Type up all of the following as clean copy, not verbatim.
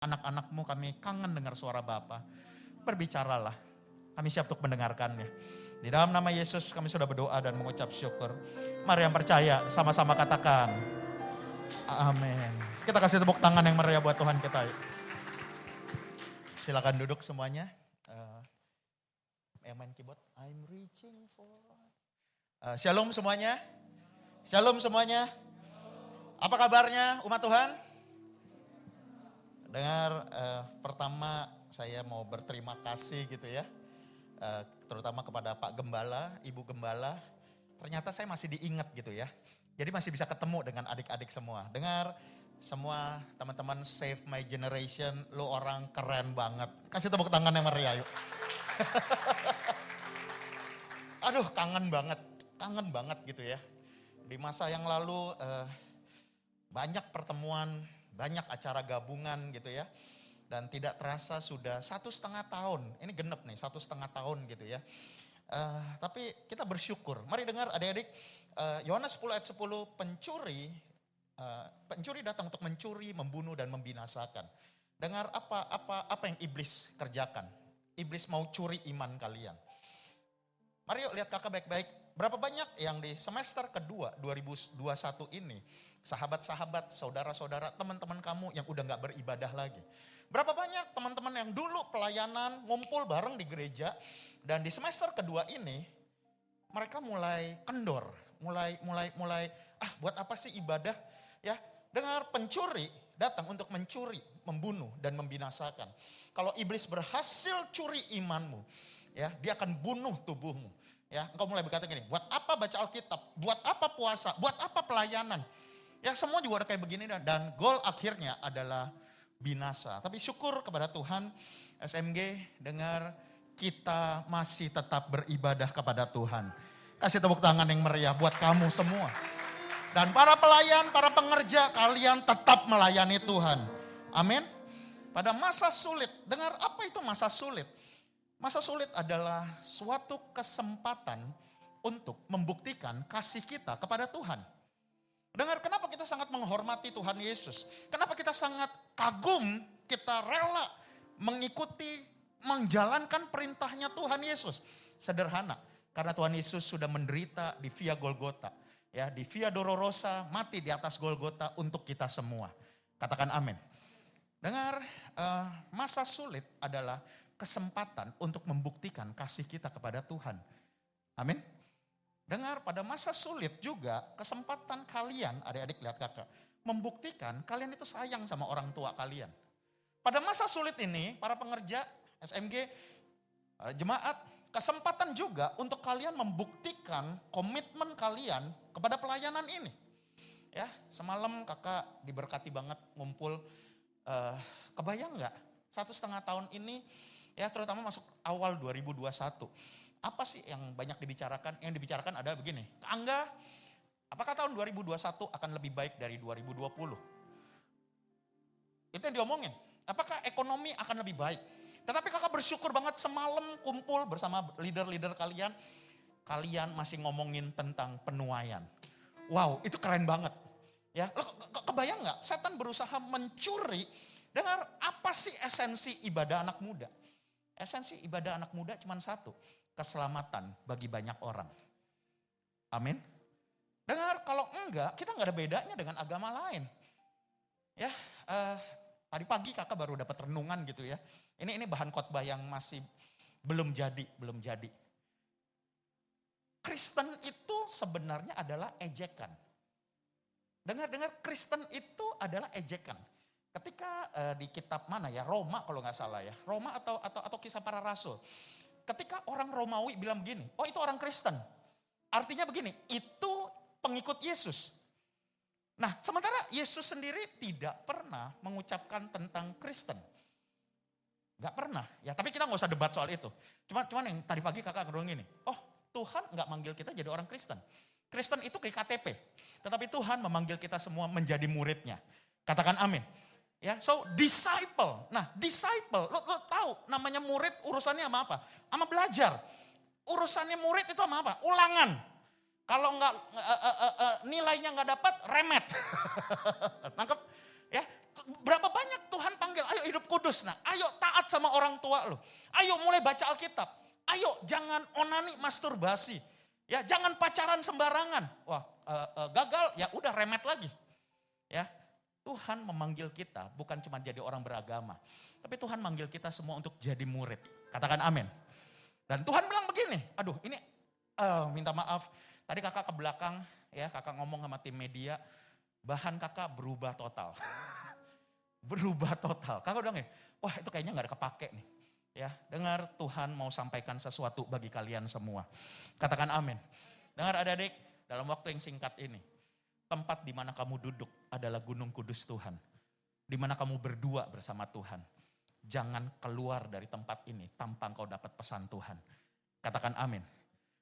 Anak-anakmu kami kangen dengar suara Bapa. Berbicaralah, kami siap untuk mendengarkannya. Di dalam nama Yesus kami sudah berdoa dan mengucap syukur. Mari yang percaya sama-sama katakan, amin. Kita kasih tepuk tangan yang meriah buat Tuhan kita. Silakan duduk semuanya. Yang main keyboard, I'm reaching for. Shalom semuanya. Shalom semuanya. Apa kabarnya umat Tuhan? Dengar, pertama saya mau berterima kasih gitu ya. Terutama kepada Pak Gembala, Ibu Gembala. Ternyata saya masih diingat gitu ya. Jadi masih bisa ketemu dengan adik-adik semua. Dengar, semua teman-teman Save My Generation, lu orang keren banget. Kasih tepuk tangan yang meriah yuk. Aduh, kangen banget gitu ya. Di masa yang lalu banyak pertemuan, banyak acara gabungan gitu ya. Dan tidak terasa sudah 1,5 tahun, ini genep nih 1,5 tahun gitu ya. Tapi kita bersyukur, mari dengar adik-adik, Yohanes 10 ayat 10, pencuri datang untuk mencuri, membunuh dan membinasakan. Dengar apa yang iblis kerjakan. Iblis mau curi iman kalian. Mari yuk lihat kakak baik-baik. Berapa banyak yang di semester kedua 2021 ini, sahabat-sahabat, saudara-saudara, teman-teman kamu yang udah gak beribadah lagi. Berapa banyak teman-teman yang dulu pelayanan, ngumpul bareng di gereja, dan di semester kedua ini, mereka mulai kendor, mulai, buat apa sih ibadah? Ya, dengar, pencuri datang untuk mencuri, membunuh dan membinasakan. Kalau iblis berhasil curi imanmu, ya, dia akan bunuh tubuhmu. Ya, engkau mulai berkata gini, buat apa baca Alkitab? Buat apa puasa? Buat apa pelayanan? Ya, semua juga ada kayak begini dan goal akhirnya adalah binasa. Tapi syukur kepada Tuhan, SMG dengar kita masih tetap beribadah kepada Tuhan. Kasih tepuk tangan yang meriah buat kamu semua. Dan para pelayan, para pengerja, kalian tetap melayani Tuhan. Amin. Pada masa sulit, dengar apa itu masa sulit? Masa sulit adalah suatu kesempatan untuk membuktikan kasih kita kepada Tuhan. Dengar, kenapa kita sangat menghormati Tuhan Yesus? Kenapa kita sangat kagum, kita rela mengikuti, menjalankan perintahnya Tuhan Yesus? Sederhana, karena Tuhan Yesus sudah menderita di Via Golgota. Ya, di Via Dolorosa, mati di atas Golgota untuk kita semua. Katakan amin. Dengar, masa sulit adalah kesempatan untuk membuktikan kasih kita kepada Tuhan. Amin. Dengar, pada masa sulit juga kesempatan kalian, adik-adik lihat kakak, membuktikan kalian itu sayang sama orang tua kalian. Pada masa sulit ini, para pengerja, SMG, jemaat, kesempatan juga untuk kalian membuktikan komitmen kalian kepada pelayanan ini. Ya, semalam kakak diberkati banget ngumpul, kebayang gak 1,5 tahun ini, ya terutama masuk awal 2021. Apa sih yang banyak dibicarakan? Yang dibicarakan adalah begini, Kak Angga, apakah tahun 2021 akan lebih baik dari 2020? Itu yang diomongin, apakah ekonomi akan lebih baik? Tetapi kakak bersyukur banget semalam kumpul bersama leader-leader kalian, kalian masih ngomongin tentang penuaian. Wow, itu keren banget. Ya, lo kebayang gak? Setan berusaha mencuri. Dengar, apa sih esensi ibadah anak muda? Esensi ibadah anak muda cuma satu, keselamatan bagi banyak orang. Amin. Dengar, kalau enggak, kita enggak ada bedanya dengan agama lain. Ya, tadi pagi kakak baru dapat renungan gitu ya. Ini bahan khotbah yang masih belum jadi. Kristen itu sebenarnya adalah ejekan. Dengar, Kristen itu adalah ejekan. Ketika di kitab mana ya, Roma kalau nggak salah ya, Roma atau Kisah Para Rasul. Ketika orang Romawi bilang begini, oh itu orang Kristen. Artinya begini, itu pengikut Yesus. Nah, sementara Yesus sendiri tidak pernah mengucapkan tentang Kristen. Gak pernah, ya tapi kita nggak usah debat soal itu. Cuman yang tadi pagi kakak ngomong gini, oh Tuhan nggak manggil kita jadi orang Kristen. Kristen itu kayak KTP, tetapi Tuhan memanggil kita semua menjadi muridnya. Katakan amin. Ya, so disciple. Nah, disciple, lo tahu namanya murid urusannya sama apa? Sama belajar. Urusannya murid itu sama apa? Ulangan. Kalau nggak nilainya nggak dapat, remet. Nangkep? Ya, Berapa banyak Tuhan panggil, ayo hidup kudus. Nah, ayo taat sama orang tua lo. Ayo mulai baca Alkitab. Ayo jangan onani masturbasi. Ya, jangan pacaran sembarangan. Wah, gagal ya udah remet lagi. Ya, Tuhan memanggil kita bukan cuma jadi orang beragama, tapi Tuhan manggil kita semua untuk jadi murid. Katakan amin. Dan Tuhan bilang begini, aduh ini minta maaf. Tadi kakak ke belakang, ya kakak ngomong sama tim media, bahan kakak berubah total. Berubah total. Kakak bilang wah itu kayaknya gak ada kepake nih. Ya, dengar Tuhan mau sampaikan sesuatu bagi kalian semua. Katakan amin. Dengar adik-adik, dalam waktu yang singkat ini, tempat di mana kamu duduk adalah gunung kudus Tuhan. Di mana kamu berdua bersama Tuhan. Jangan keluar dari tempat ini tanpa engkau dapat pesan Tuhan. Katakan amin.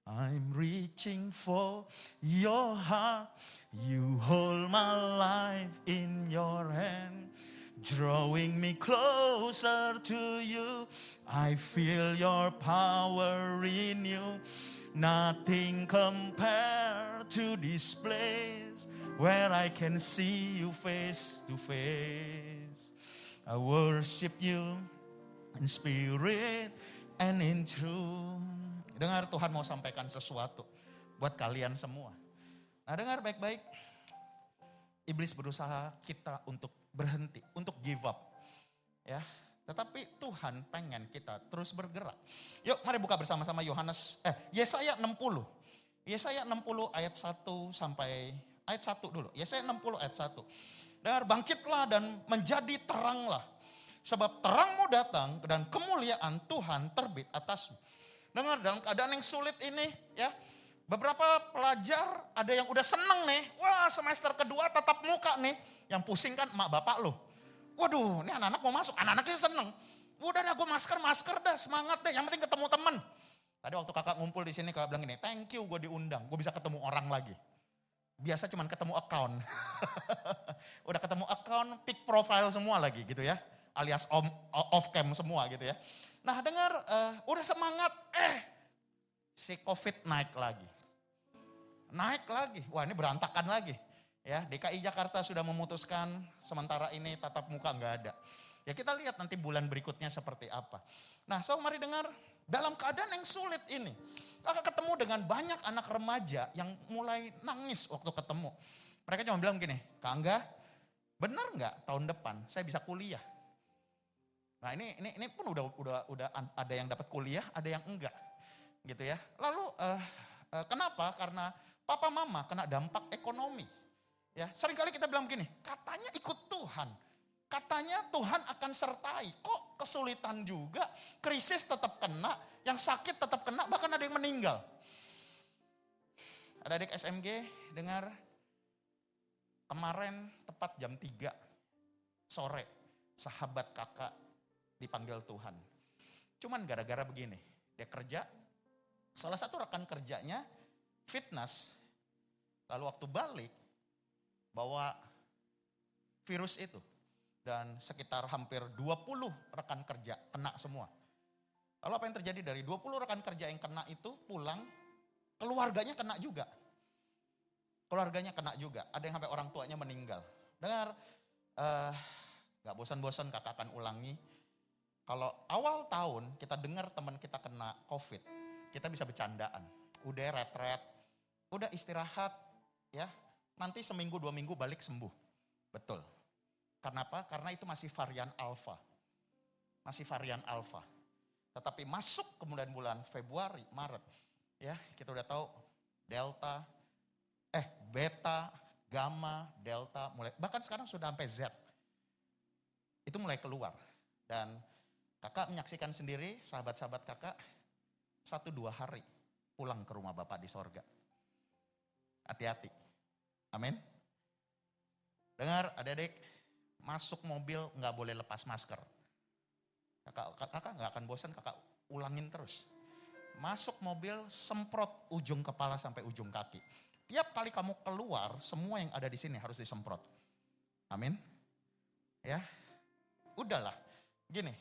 I'm reaching for your heart. You hold my life in your hand. Drawing me closer to you. I feel your power in you. Nothing compared to this place where I can see you face to face. I worship you in spirit and in truth. Dengar Tuhan mau sampaikan sesuatu buat kalian semua. Nah dengar baik-baik. Iblis berusaha kita untuk berhenti, untuk give up. Ya, tetapi Tuhan pengen kita terus bergerak. Yuk mari buka bersama-sama Yesaya 60. Yesaya 60 ayat 1 sampai ayat 1 dulu. Yesaya 60 ayat 1. Dengar, bangkitlah dan menjadi teranglah. Sebab terangmu datang dan kemuliaan Tuhan terbit atasmu. Dengar, dalam keadaan yang sulit ini ya, beberapa pelajar ada yang udah seneng nih. Wah semester kedua tatap muka nih. Yang pusing kan emak bapak lo. Waduh ini anak-anak mau masuk, anak-anaknya seneng. Udah dah gue masker dah, semangat deh, yang penting ketemu temen. Tadi waktu kakak ngumpul di sini kakak bilang gini, thank you gue diundang, gue bisa ketemu orang lagi. Biasa cuman ketemu account. Udah ketemu account, pick profile semua lagi gitu ya. Alias off cam semua gitu ya. Nah dengar, udah semangat, si COVID naik lagi. Naik lagi, wah ini berantakan lagi. Ya, DKI Jakarta sudah memutuskan sementara ini tatap muka nggak ada. Ya kita lihat nanti bulan berikutnya seperti apa. Nah so mari dengar, dalam keadaan yang sulit ini, kakak ketemu dengan banyak anak remaja yang mulai nangis waktu ketemu. Mereka cuma bilang gini, Kak Angga, benar nggak tahun depan saya bisa kuliah? Nah ini pun udah ada yang dapat kuliah, ada yang enggak, gitu ya. Lalu kenapa? Karena papa mama kena dampak ekonomi. Ya, seringkali kita bilang begini, katanya ikut Tuhan. Katanya Tuhan akan sertai. Kok kesulitan juga, krisis tetap kena, yang sakit tetap kena, bahkan ada yang meninggal. Ada adik SMG, dengar, kemarin tepat jam 3 sore, sahabat kakak dipanggil Tuhan. Cuman gara-gara begini, dia kerja, salah satu rekan kerjanya fitness, lalu waktu balik, bawa virus itu. Dan sekitar hampir 20 rekan kerja kena semua. Lalu apa yang terjadi dari 20 rekan kerja yang kena itu pulang, keluarganya kena juga. Keluarganya kena juga, ada yang sampai orang tuanya meninggal. Dengar, gak bosan-bosan kakak akan ulangi. Kalau awal tahun kita dengar teman kita kena COVID, kita bisa bercandaan. Udah retret, udah istirahat ya. Nanti seminggu 2 minggu balik sembuh. Betul. Kenapa? Karena itu masih varian alfa. Masih varian alfa. Tetapi masuk kemudian bulan Februari, Maret. Ya kita udah tahu delta, beta, gamma, delta. Bahkan sekarang sudah sampai Z. Itu mulai keluar. Dan kakak menyaksikan sendiri, sahabat-sahabat kakak, 1-2 hari pulang ke rumah Bapak di sorga. Hati-hati. Amin. Dengar adik-adik, masuk mobil nggak boleh lepas masker. Kakak nggak akan bosan, kakak ulangin terus. Masuk mobil semprot ujung kepala sampai ujung kaki. Tiap kali kamu keluar, semua yang ada di sini harus disemprot. Amin. Ya, udahlah. Gini,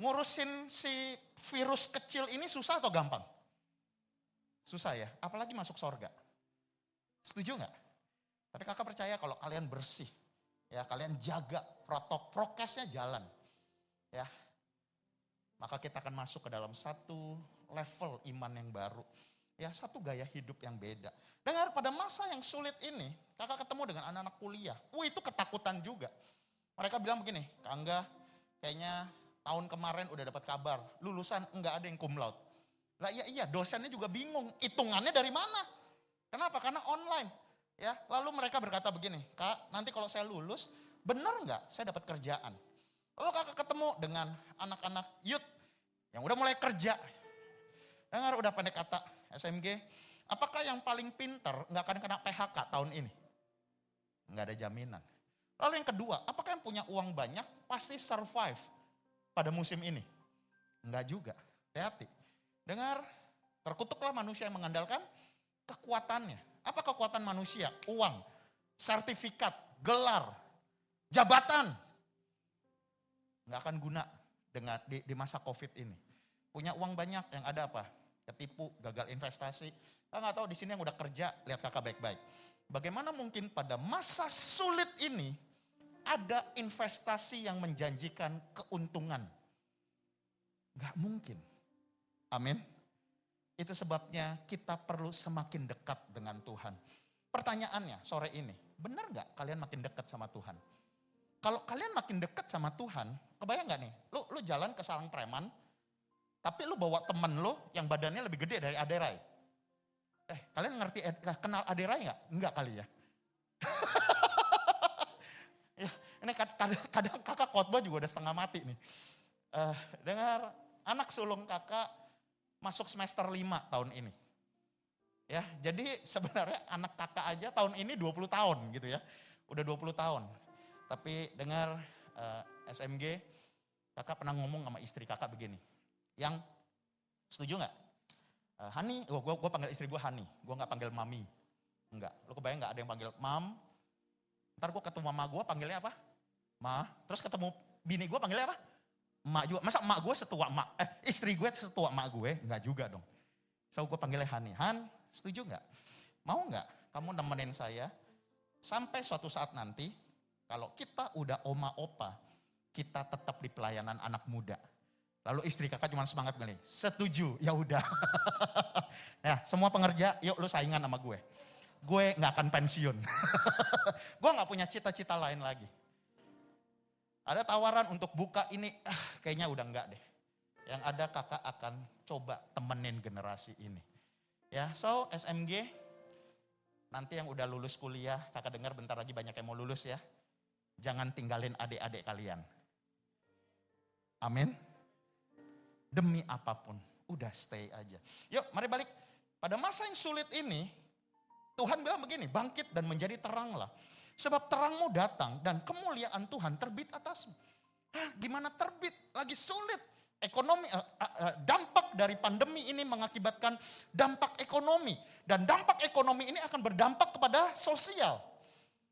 ngurusin si virus kecil ini susah atau gampang? Susah ya, apalagi masuk sorga. Setuju nggak? Tapi kakak percaya kalau kalian bersih, Ya, kalian jaga prokesnya jalan. Ya. Maka kita akan masuk ke dalam satu level iman yang baru. Ya, satu gaya hidup yang beda. Dengar, pada masa yang sulit ini, kakak ketemu dengan anak-anak kuliah. Itu ketakutan juga. Mereka bilang begini, Kak Angga, kayaknya tahun kemarin udah dapat kabar, lulusan enggak ada yang cum laude. Lah iya, dosennya juga bingung, hitungannya dari mana? Kenapa? Karena online. Ya, lalu mereka berkata begini, Kak, nanti kalau saya lulus, benar enggak saya dapat kerjaan? Lalu kakak ketemu dengan anak-anak youth yang udah mulai kerja. Dengar, udah pendek kata SMG, apakah yang paling pintar enggak akan kena PHK tahun ini? Enggak ada jaminan. Lalu yang kedua, apakah yang punya uang banyak pasti survive pada musim ini? Enggak juga, hati-hati. Dengar, terkutuklah manusia yang mengandalkan kekuatannya. Apa kekuatan manusia? Uang, sertifikat, gelar, jabatan. Nggak akan guna dengan di masa COVID ini. Punya uang banyak, yang ada apa? Ketipu, gagal investasi. Kita nggak tahu di sini yang udah kerja, lihat kakak baik-baik. Bagaimana mungkin pada masa sulit ini ada investasi yang menjanjikan keuntungan? Nggak mungkin. Amin. Itu sebabnya kita perlu semakin dekat dengan Tuhan. Pertanyaannya sore ini, benar gak kalian makin dekat sama Tuhan? Kalau kalian makin dekat sama Tuhan, kebayang gak nih, lu jalan ke sarang preman, tapi lu bawa temen lu yang badannya lebih gede dari Aderai. Kalian ngerti, kenal Aderai gak? Enggak kali ya. Ya, ini kadang kakak khotbah juga udah setengah mati nih. Dengar, anak sulung kakak masuk semester 5 tahun ini. Ya, jadi sebenarnya anak kakak aja tahun ini 20 tahun gitu ya. Udah 20 tahun. Tapi dengar SMG, kakak pernah ngomong sama istri kakak begini. Yang setuju gak? Hani, gue panggil istri gue Hani. Gue gak panggil mami. Enggak, lo kebayang gak ada yang panggil mam. Ntar gue ketemu mama gue panggilnya apa? Ma. Terus ketemu bini gue panggilnya apa? Emak juga, masa emak gue setua emak, istri gue setua emak gue, enggak juga dong. So gue panggilnya Hani, Han, setuju enggak? Mau enggak kamu nemenin saya sampai suatu saat nanti, kalau kita udah oma opa, kita tetap di pelayanan anak muda. Lalu istri kakak cuma semangat bilang, setuju, ya udah. Ya, semua pengerja, yuk lu saingan sama gue. Gue enggak akan pensiun. Gue enggak punya cita-cita lain lagi. Ada tawaran untuk buka ini, kayaknya udah enggak deh. Yang ada kakak akan coba temenin generasi ini. Ya, so SMG, nanti yang udah lulus kuliah, kakak dengar bentar lagi banyak yang mau lulus ya. Jangan tinggalin adik-adik kalian. Amin. Demi apapun, udah stay aja. Yuk mari balik. Pada masa yang sulit ini, Tuhan bilang begini, bangkit dan menjadi teranglah. Sebab terangmu datang dan kemuliaan Tuhan terbit atasmu. Gimana terbit? Lagi sulit. Ekonomi, dampak dari pandemi ini mengakibatkan dampak ekonomi. Dan dampak ekonomi ini akan berdampak kepada sosial.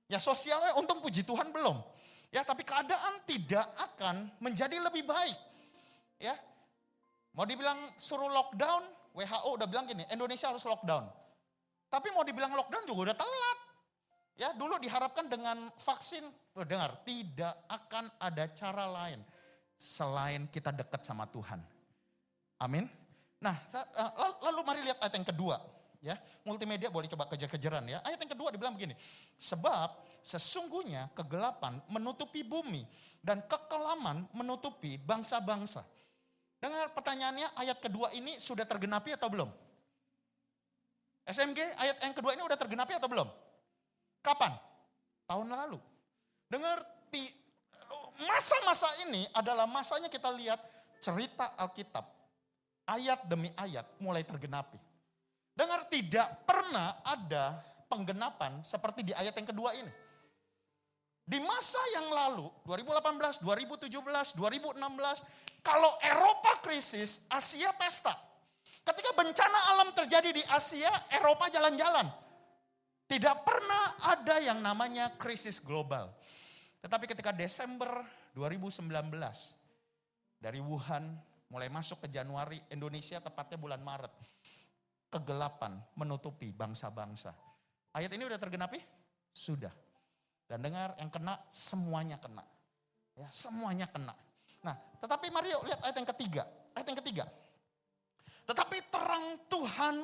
Ya sosialnya untung puji Tuhan belum. Ya tapi keadaan tidak akan menjadi lebih baik. Ya, mau dibilang suruh lockdown, WHO udah bilang gini, Indonesia harus lockdown. Tapi mau dibilang lockdown juga udah telat. Ya dulu diharapkan dengan vaksin, dengar tidak akan ada cara lain selain kita dekat sama Tuhan. Amin. Nah lalu mari lihat ayat yang kedua. Ya, multimedia boleh coba kejar-kejaran ya. Ayat yang kedua dibilang begini, sebab sesungguhnya kegelapan menutupi bumi dan kekelaman menutupi bangsa-bangsa. Dengar pertanyaannya, ayat kedua ini sudah tergenapi atau belum? SMG, ayat yang kedua ini udah tergenapi atau belum? Kapan? Tahun lalu. Dengar, masa-masa ini adalah masanya kita lihat cerita Alkitab. Ayat demi ayat mulai tergenapi. Dengar, tidak pernah ada penggenapan seperti di ayat yang kedua ini. Di masa yang lalu, 2018, 2017, 2016, kalau Eropa krisis, Asia pesta. Ketika bencana alam terjadi di Asia, Eropa jalan-jalan. Tidak pernah ada yang namanya krisis global. Tetapi ketika Desember 2019, dari Wuhan mulai masuk ke Januari, Indonesia tepatnya bulan Maret, kegelapan menutupi bangsa-bangsa. Ayat ini udah tergenapi? Sudah. Dan dengar, yang kena semuanya kena. Ya, semuanya kena. Nah, tetapi mari yuk lihat ayat yang ketiga. Ayat yang ketiga. Tetapi terang Tuhan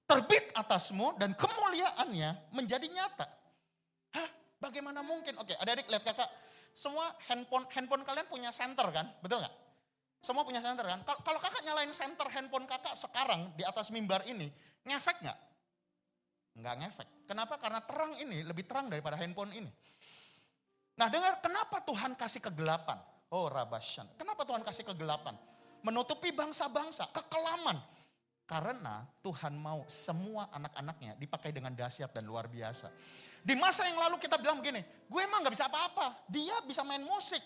terbit atasmu dan kemuliaannya menjadi nyata. Hah? Bagaimana mungkin? Oke, adik-adik lihat kakak. Semua handphone kalian punya senter kan? Betul nggak? Semua punya senter kan? Kalau kakak nyalain senter handphone kakak sekarang di atas mimbar ini, ngefek nggak? Nggak ngefek. Kenapa? Karena terang ini lebih terang daripada handphone ini. Nah dengar, kenapa Tuhan kasih kegelapan? Oh Rabasyan. Kenapa Tuhan kasih kegelapan? Menutupi bangsa-bangsa, kekelaman. Karena Tuhan mau semua anak-anaknya dipakai dengan dahsyat dan luar biasa. Di masa yang lalu kita bilang begini, gue emang gak bisa apa-apa. Dia bisa main musik,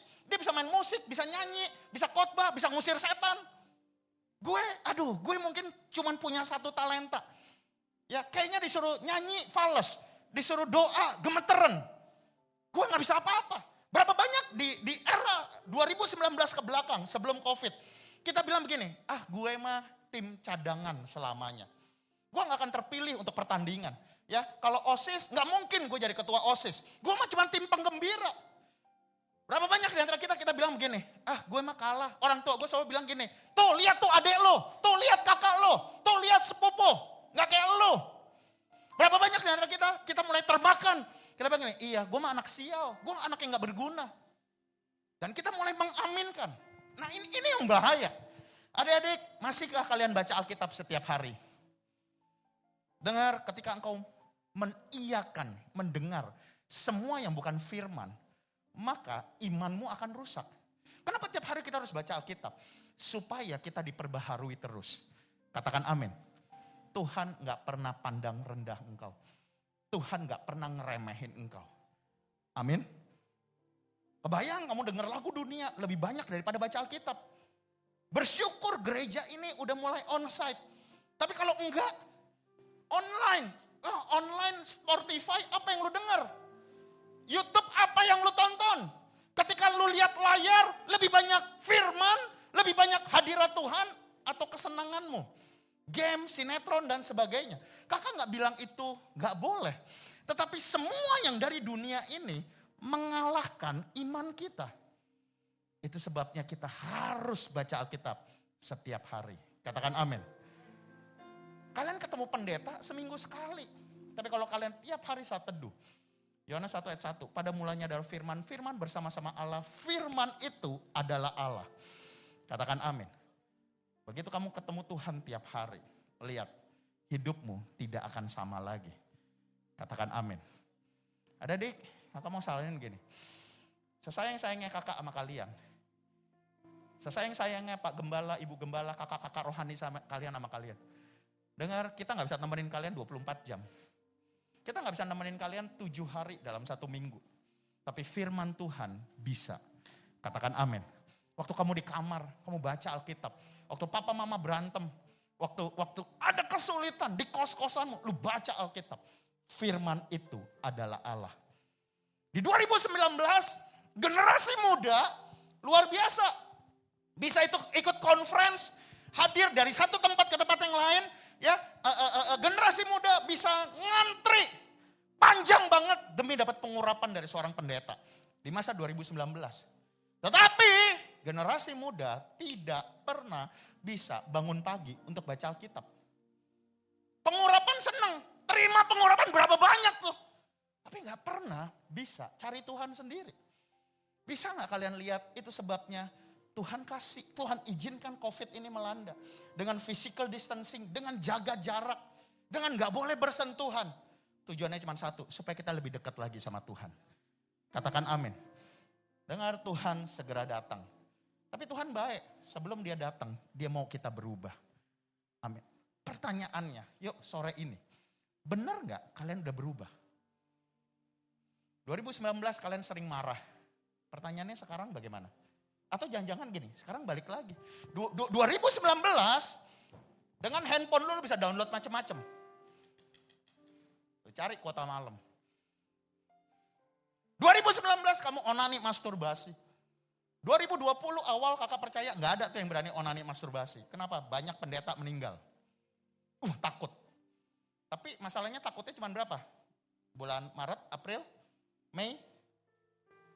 bisa nyanyi, bisa khotbah, bisa ngusir setan. Gue mungkin cuman punya satu talenta. Ya kayaknya disuruh nyanyi fales, disuruh doa gemeteran. Gue gak bisa apa-apa. Berapa banyak di era 2019 ke belakang sebelum COVID. Kita bilang begini, gue mah tim cadangan selamanya. Gue gak akan terpilih untuk pertandingan. Ya, kalau OSIS gak mungkin gue jadi ketua OSIS. Gue mah cuma tim penggembira. Berapa banyak di antara kita bilang begini, gue mah kalah. Orang tua gue selalu bilang gini, tuh lihat tuh adek lo, tuh lihat kakak lo, tuh lihat sepupu, gak kayak lo. Berapa banyak di antara kita mulai terbakar. Kita bilang gini, iya gue mah anak sial, gue anak yang gak berguna. Dan kita mulai mengaminkan. Nah ini yang bahaya. Adik-adik, masihkah kalian baca Alkitab setiap hari? Dengar, ketika engkau mengiyakan, mendengar semua yang bukan firman, maka imanmu akan rusak. Kenapa tiap hari kita harus baca Alkitab? Supaya kita diperbaharui terus. Katakan amin. Tuhan gak pernah pandang rendah engkau. Tuhan gak pernah ngeremehin engkau. Amin. Kebayang kamu dengar lagu dunia lebih banyak daripada baca Alkitab. Bersyukur gereja ini udah mulai onsite. Tapi kalau enggak, online. Online Spotify apa yang lu dengar? YouTube apa yang lu tonton? Ketika lu lihat layar, lebih banyak firman, lebih banyak hadirat Tuhan atau kesenanganmu. Game, sinetron dan sebagainya. Kakak gak bilang itu gak boleh. Tetapi semua yang dari dunia ini mengalahkan iman kita. Itu sebabnya kita harus baca Alkitab setiap hari. Katakan amin. Kalian ketemu pendeta seminggu sekali. Tapi kalau kalian tiap hari saat teduh. Yohanes 1 ayat 1. Pada mulanya adalah firman. Firman bersama-sama Allah. Firman itu adalah Allah. Katakan amin. Begitu kamu ketemu Tuhan tiap hari. Lihat. Hidupmu tidak akan sama lagi. Katakan amin. Adik-adik, kakak mau salahin gini. Sesayang-sayangnya kakak sama kalian. Sesayang-sayangnya Pak Gembala, Ibu Gembala, kakak-kakak rohani sama kalian. Dengar, kita gak bisa nemenin kalian 24 jam. Kita gak bisa nemenin kalian 7 hari dalam 1 minggu. Tapi firman Tuhan bisa. Katakan amin. Waktu kamu di kamar, kamu baca Alkitab. Waktu papa mama berantem. Waktu ada kesulitan di kos-kosanmu, lu baca Alkitab. Firman itu adalah Allah. Di 2019, generasi muda luar biasa. Bisa ikut conference, hadir dari satu tempat ke tempat yang lain. Ya, generasi muda bisa ngantri panjang banget demi dapat pengurapan dari seorang pendeta. Di masa 2019. Tetapi generasi muda tidak pernah bisa bangun pagi untuk baca Alkitab. Pengurapan senang, terima pengurapan berapa banyak tuh. Tapi gak pernah bisa cari Tuhan sendiri. Bisa gak kalian lihat itu sebabnya Tuhan kasih, Tuhan izinkan COVID ini melanda. Dengan physical distancing, dengan jaga jarak, dengan gak boleh bersentuhan. Tujuannya cuma satu, supaya kita lebih dekat lagi sama Tuhan. Katakan amin. Dengar Tuhan segera datang. Tapi Tuhan baik, sebelum dia datang, dia mau kita berubah. Amin. Pertanyaannya, yuk sore ini. Benar gak kalian udah berubah? 2019 kalian sering marah. Pertanyaannya sekarang bagaimana? Atau jangan-jangan gini, sekarang balik lagi. 2019, dengan handphone lu bisa download macam-macam. Cari kuota malam. 2019 kamu onani masturbasi. 2020 awal kakak percaya gak ada tuh yang berani onani masturbasi. Kenapa? Banyak pendeta meninggal. Takut. Tapi masalahnya takutnya cuma berapa? Bulan Maret, April, Mei,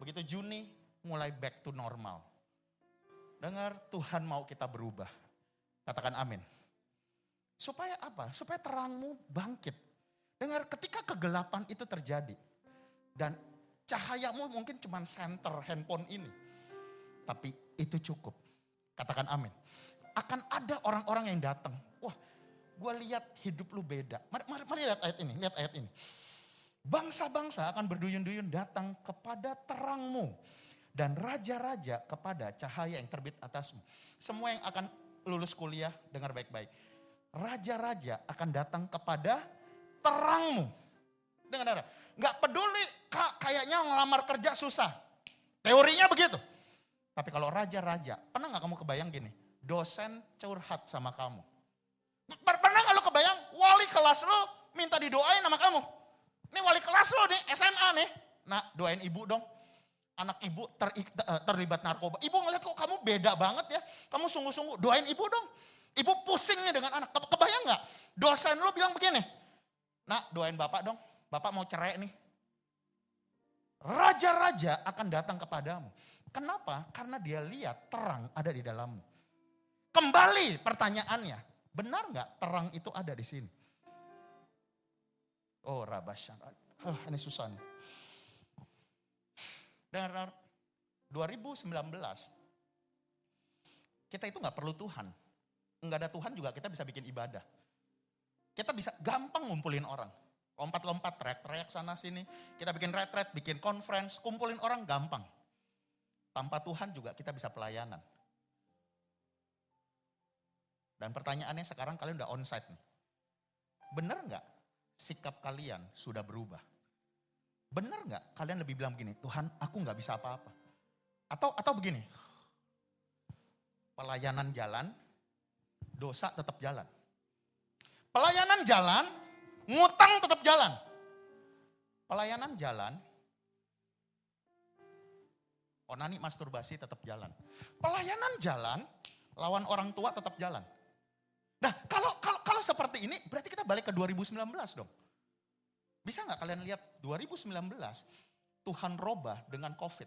Begitu Juni mulai back to normal. Dengar, Tuhan mau kita berubah. Katakan amin. Supaya apa? Supaya terangmu bangkit. Dengar, ketika kegelapan itu terjadi. Dan cahayamu mungkin cuma center handphone ini. Tapi itu cukup. Katakan amin. Akan ada orang-orang yang datang. Wah, gue lihat hidup lu beda. Mari lihat ayat ini, lihat ayat ini. Bangsa-bangsa akan berduyun-duyun datang kepada terangmu. Dan raja-raja kepada cahaya yang terbit atasmu. Semua yang akan lulus kuliah, dengar baik-baik. Raja-raja akan datang kepada terangmu. Dengar, nggak peduli kayaknya ngelamar kerja susah. Teorinya begitu. Tapi kalau raja-raja, pernah nggak kamu kebayang gini? Dosen curhat sama kamu. Pernah nggak lo kebayang wali kelas lo minta didoain sama kamu? Ini wali kelas lo nih, SMA nih. Nah, doain ibu dong. Anak ibu terlibat narkoba. Ibu ngeliat kok kamu beda banget ya. Kamu sungguh-sungguh, doain ibu dong. Ibu pusing nih dengan anak. Kebayang gak? Dosen lu bilang begini. Nak, doain bapak dong. Bapak mau cerai nih. Raja-raja akan datang kepadamu. Kenapa? Karena dia lihat terang ada di dalammu. Kembali pertanyaannya. Benar gak terang itu ada di sini? Oh, Rabasyan. Ini susah nih. Dengar, 2019 kita itu gak perlu Tuhan. Nggak ada Tuhan juga kita bisa bikin ibadah. Kita bisa gampang ngumpulin orang. Lompat-lompat, teriak-teriak sana sini. Kita bikin retret, bikin conference, kumpulin orang gampang. Tanpa Tuhan juga kita bisa pelayanan. Dan pertanyaannya sekarang kalian udah onsite nih. Benar nggak sikap kalian sudah berubah? Benar nggak kalian lebih bilang begini, Tuhan aku nggak bisa apa-apa. Atau begini, pelayanan jalan, dosa tetap jalan. Pelayanan jalan, ngutang tetap jalan. Pelayanan jalan, onani masturbasi tetap jalan. Pelayanan jalan, lawan orang tua tetap jalan. Nah kalau seperti ini berarti kita balik ke 2019 dong. Bisa nggak kalian lihat 2019 Tuhan robah dengan COVID.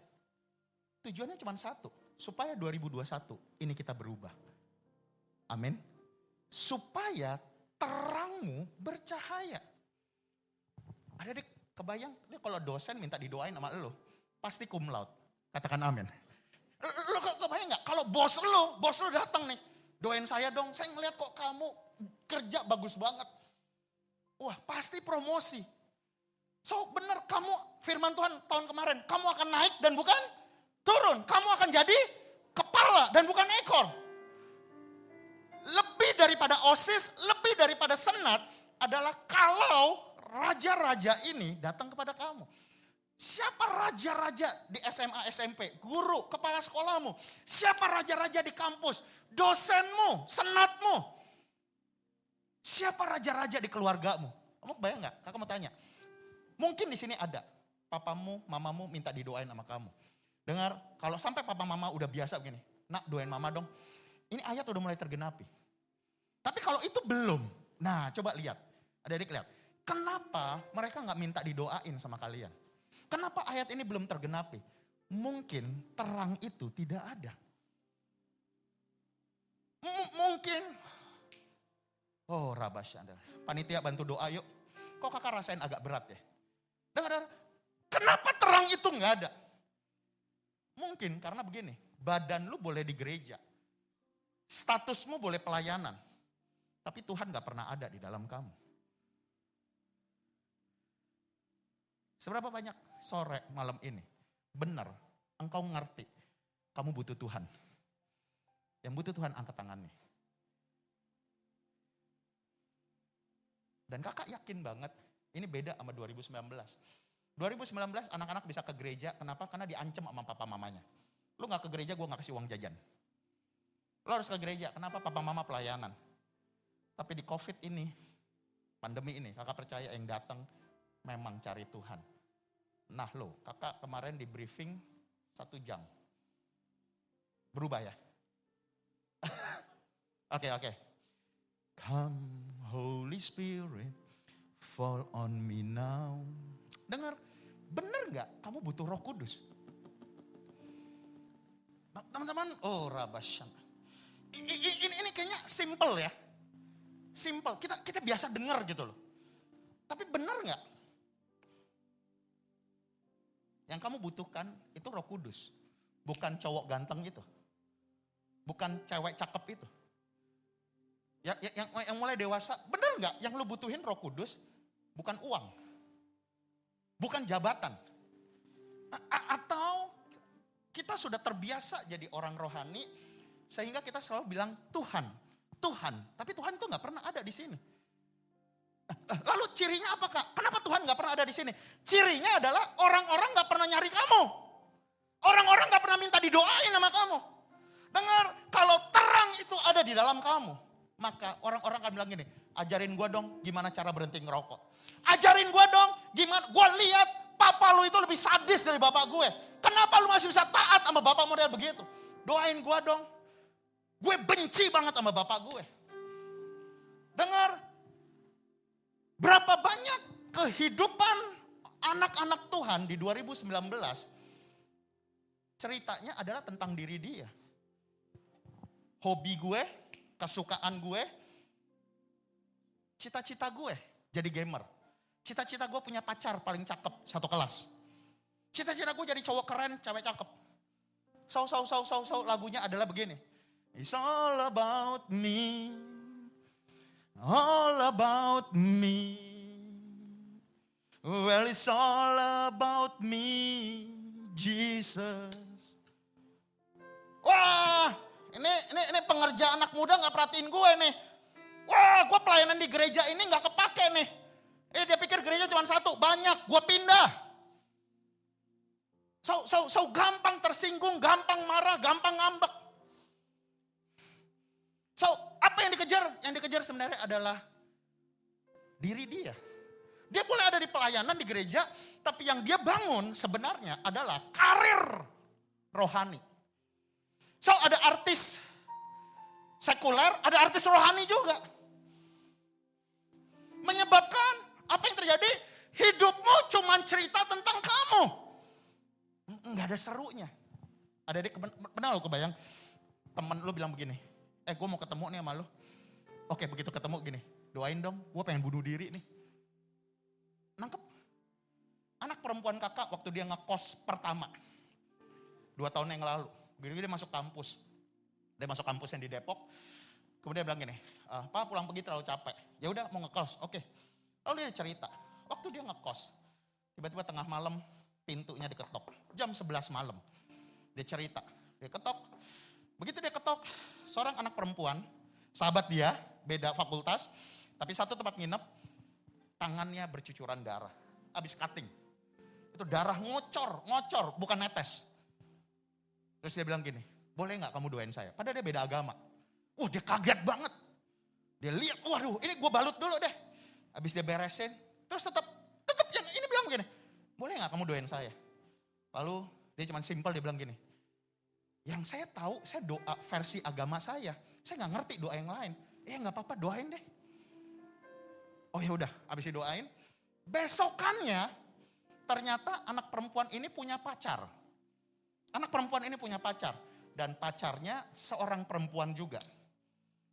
Tujuannya cuma satu, supaya 2021 ini kita berubah. Amin. Supaya terangmu bercahaya. Adik-adik kebayang, kalau dosen minta didoain sama lo, pasti cum laude. Katakan amin. Lo kebayang gak, kalau bos lo datang nih, doain saya dong, saya ngeliat kok kamu kerja bagus banget. Wah pasti promosi. So bener kamu firman Tuhan tahun kemarin, kamu akan naik dan bukan turun. Kamu akan jadi kepala dan bukan ekor. Lebih daripada OSIS, lebih daripada senat adalah kalau raja-raja ini datang kepada kamu. Siapa raja-raja di SMA, SMP, guru, kepala sekolahmu? Siapa raja-raja di kampus? Dosenmu, senatmu. Siapa raja-raja di keluargamu? Kamu bayang gak? Kakak mau tanya. Mungkin di sini ada papamu, mamamu minta didoain sama kamu. Dengar, kalau sampai papa mama udah biasa begini, nak doain mama dong. Ini ayat udah mulai tergenapi. Tapi kalau itu belum, nah coba lihat, adik-adik lihat. Kenapa mereka gak minta didoain sama kalian? Kenapa ayat ini belum tergenapi? Mungkin terang itu tidak ada. Mungkin, oh Rabasyanda, panitia bantu doa yuk. Kok kakak rasain agak berat ya? Dengar, kenapa terang itu gak ada? Mungkin karena begini, badan lu boleh di gereja. Statusmu boleh pelayanan. Tapi Tuhan gak pernah ada di dalam kamu. Seberapa banyak sore malam ini, benar engkau ngerti kamu butuh Tuhan. Yang butuh Tuhan angkat tangannya. Dan kakak yakin banget ini beda sama 2019. 2019 anak-anak bisa ke gereja, kenapa? Karena diancam sama papa mamanya. Lu gak ke gereja, gue gak kasih uang jajan. Lu harus ke gereja, kenapa? Papa mama pelayanan. Tapi di COVID ini, pandemi ini, kakak percaya yang datang memang cari Tuhan. Nah lo, kakak kemarin di briefing 1 jam. Berubah ya? Oke. Come Holy Spirit, fall on me now. Dengar, bener gak kamu butuh Roh Kudus? Teman-teman, oh rabasyan. Ini kayaknya simple ya. Simple, kita biasa dengar gitu loh. Tapi benar nggak? Yang kamu butuhkan itu Roh Kudus. Bukan cowok ganteng itu. Bukan cewek cakep itu. Yang mulai dewasa, benar nggak? Yang lu butuhin Roh Kudus bukan uang. Bukan jabatan. Atau kita sudah terbiasa jadi orang rohani sehingga kita selalu bilang Tuhan. Tapi Tuhan itu nggak pernah ada di sini. Lalu cirinya apa Kak? Kenapa Tuhan nggak pernah ada di sini? Cirinya adalah orang-orang nggak pernah nyari kamu. Orang-orang nggak pernah minta didoain sama kamu. Dengar, kalau terang itu ada di dalam kamu, maka orang-orang akan bilang gini, ajarin gue dong gimana cara berhenti ngerokok. Ajarin gue dong gimana, gue lihat papa lu itu lebih sadis dari bapak gue. Kenapa lu masih bisa taat sama bapak model begitu? Doain gue dong. Gue benci banget sama bapak gue. Dengar, berapa banyak kehidupan anak-anak Tuhan di 2019 ceritanya adalah tentang diri dia. Hobi gue, kesukaan gue, cita-cita gue jadi gamer. Cita-cita gue punya pacar paling cakep satu kelas. Cita-cita gue jadi cowok keren, cewek cakep. So, lagunya adalah begini. It's all about me. All about me. Well, it's all about me, Jesus. Wah, ini pengerja anak muda nggak perhatiin gue nih. Wah, gue pelayanan di gereja ini nggak kepake nih. Dia pikir gereja cuma satu, banyak, gue pindah. So gampang tersinggung, gampang marah, gampang ngambek. So, apa yang dikejar? Yang dikejar sebenarnya adalah diri dia. Dia boleh ada di pelayanan di gereja, tapi yang dia bangun sebenarnya adalah karir rohani. So, ada artis sekuler, ada artis rohani juga. Menyebabkan apa yang terjadi? Hidupmu cuma cerita tentang kamu. Enggak ada serunya. Adik-adik benar lo kebayang, temen lo bilang begini, gue mau ketemu nih sama lo. Oke, begitu ketemu gini, doain dong, gue pengen bunuh diri nih. Nangkep? Anak perempuan kakak waktu dia ngekos pertama, 2 tahun yang lalu, dia masuk kampus. Dia masuk kampus yang di Depok, kemudian dia bilang gini, Pak pulang pergi terlalu capek, ya udah mau ngekos, oke. Lalu dia cerita, waktu dia ngekos, tiba-tiba tengah malam pintunya diketok, jam 11 malam. Dia cerita, dia ketok. Begitu dia ketok, seorang anak perempuan, sahabat dia, beda fakultas, tapi satu tempat nginep, tangannya bercucuran darah, habis cutting. Itu darah ngocor, bukan netes. Terus dia bilang gini, boleh gak kamu doain saya? Padahal dia beda agama. Dia kaget banget. Dia lihat, waduh ini gue balut dulu deh. Habis dia beresin, terus tetap yang ini bilang begini, boleh gak kamu doain saya? Lalu dia cuma simpel, dia bilang gini, yang saya tahu, saya doa versi agama saya gak ngerti doa yang lain. Gak apa-apa, doain deh. Oh ya udah, habis didoain. Besokannya, ternyata anak perempuan ini punya pacar. Anak perempuan ini punya pacar. Dan pacarnya seorang perempuan juga.